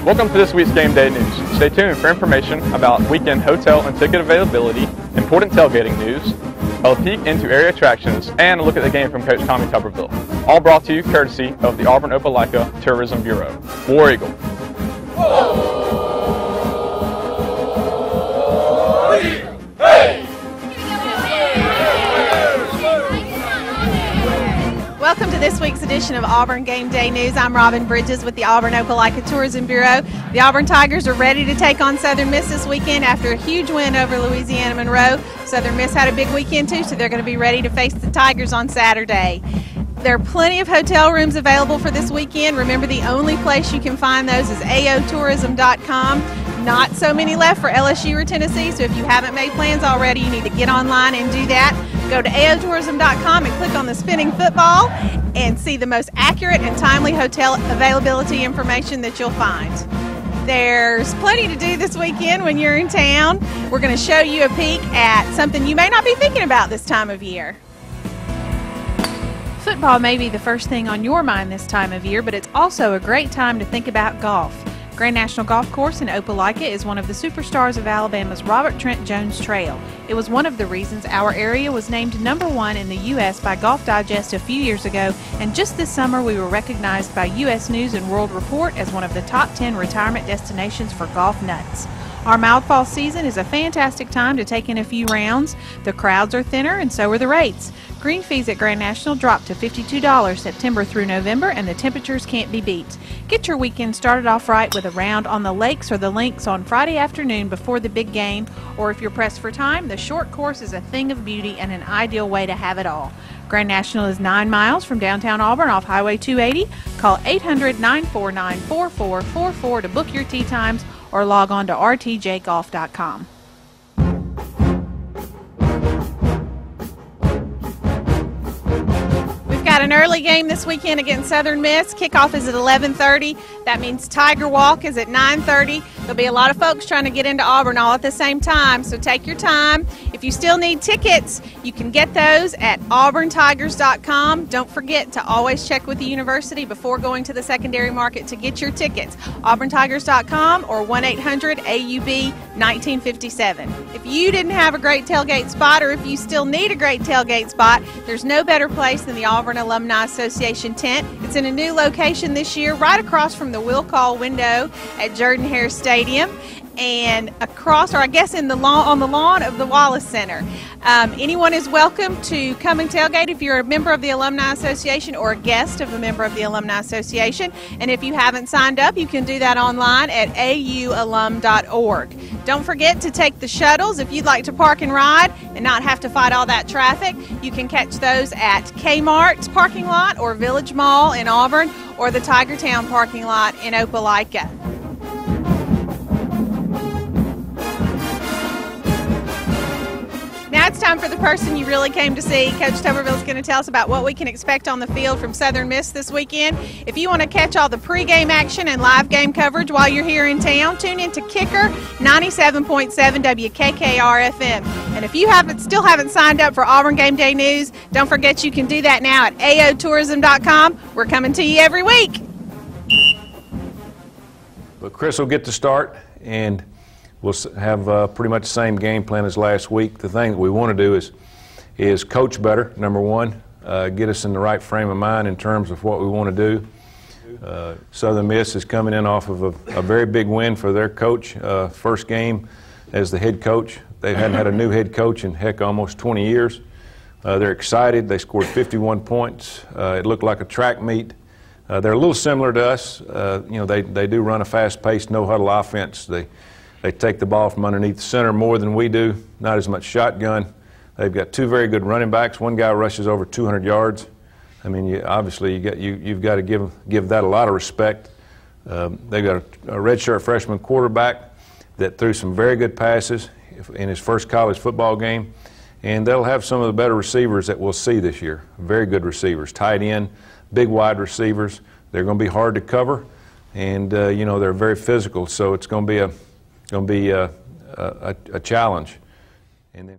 Welcome to this week's Game Day News. Stay tuned for information about weekend hotel and ticket availability, important tailgating news, a peek into area attractions, and a look at the game from Coach Tommy Tuberville. All brought to you courtesy of the Auburn-Opelika Tourism Bureau. War Eagle. Welcome to this week's edition of Auburn Game Day News. I'm Robin Bridges with the Auburn-Opelika Tourism Bureau. The Auburn Tigers are ready to take on Southern Miss this weekend after a huge win over Louisiana Monroe. Southern Miss had a big weekend too, so they're going to be ready to face the Tigers on Saturday. There are plenty of hotel rooms available for this weekend. Remember, the only place you can find those is aotourism.com. Not so many left for LSU or Tennessee, so if you haven't made plans already, you need to get online and do that. Go to aotourism.com and click on the spinning football and see the most accurate and timely hotel availability information that you'll find. There's plenty to do this weekend when you're in town. We're going to show you a peek at something you may not be thinking about this time of year. Football may be the first thing on your mind this time of year, but it's also a great time to think about golf. Grand National Golf Course in Opelika is one of the superstars of Alabama's Robert Trent Jones Trail. It was one of the reasons our area was named #1 in the U.S. by Golf Digest a few years ago, and just this summer we were recognized by U.S. News and World Report as one of the top 10 retirement destinations for golf nuts. Our mild fall season is a fantastic time to take in a few rounds. The crowds are thinner and so are the rates. Green fees at Grand National dropped to $52 September through November, and the temperatures can't be beat. Get your weekend started off right with a round on the lakes or the links on Friday afternoon before the big game, or if you're pressed for time, the short course is a thing of beauty and an ideal way to have it all. Grand National is 9 miles from downtown Auburn off Highway 280. Call 800-949-4444 to book your tee times or log on to rtjgolf.com. Got an early game this weekend against Southern Miss. Kickoff is at 11:30. That means Tiger Walk is at 9:30. There'll be a lot of folks trying to get into Auburn all at the same time, so take your time. If you still need tickets, you can get those at auburntigers.com. Don't forget to always check with the university before going to the secondary market to get your tickets. auburntigers.com or 1-800-AUB-1957. If you didn't have a great tailgate spot, or if you still need a great tailgate spot, there's no better place than the Auburn Alumni Association tent. It's in a new location this year, right across from the will call window at Jordan-Hare Stadium, and across, or I guess on the lawn of the Wallace Center. Anyone is welcome to come and tailgate if you're a member of the Alumni Association or a guest of a member of the Alumni Association. And if you haven't signed up, you can do that online at aualum.org. Don't forget to take the shuttles if you'd like to park and ride and not have to fight all that traffic. You can catch those at Kmart's parking lot or Village Mall in Auburn or the Tiger Town parking lot in Opelika. Now it's time for the person you really came to see. Coach Tuberville is going to tell us about what we can expect on the field from Southern Miss this weekend. If you want to catch all the pregame action and live game coverage while you're here in town, tune in to Kicker 97.7 WKKR-FM. And if you still haven't signed up for Auburn Game Day News, don't forget you can do that now at aotourism.com. We're coming to you every week. Well, Chris will get to start, and we'll have pretty much the same game plan as last week. The thing that we want to do is coach better, number one, get us in the right frame of mind in terms of what we want to do. Southern Miss is coming in off of a very big win for their coach, first game as the head coach. They hadn't had a new head coach in, heck, almost 20 years. They're excited. They scored 51 points. It looked like a track meet. They're a little similar to us. They do run a fast-paced, no-huddle offense. They take the ball from underneath the center more than we do, not as much shotgun. They've got two very good running backs. One guy rushes over 200 yards. I mean, obviously you've got to give that a lot of respect. They've got a redshirt freshman quarterback that threw some very good passes in his first college football game, and they'll have some of the better receivers that we'll see this year. Very good receivers, tight end, big wide receivers. They're going to be hard to cover, and they're very physical, so it's going to be a challenge. And then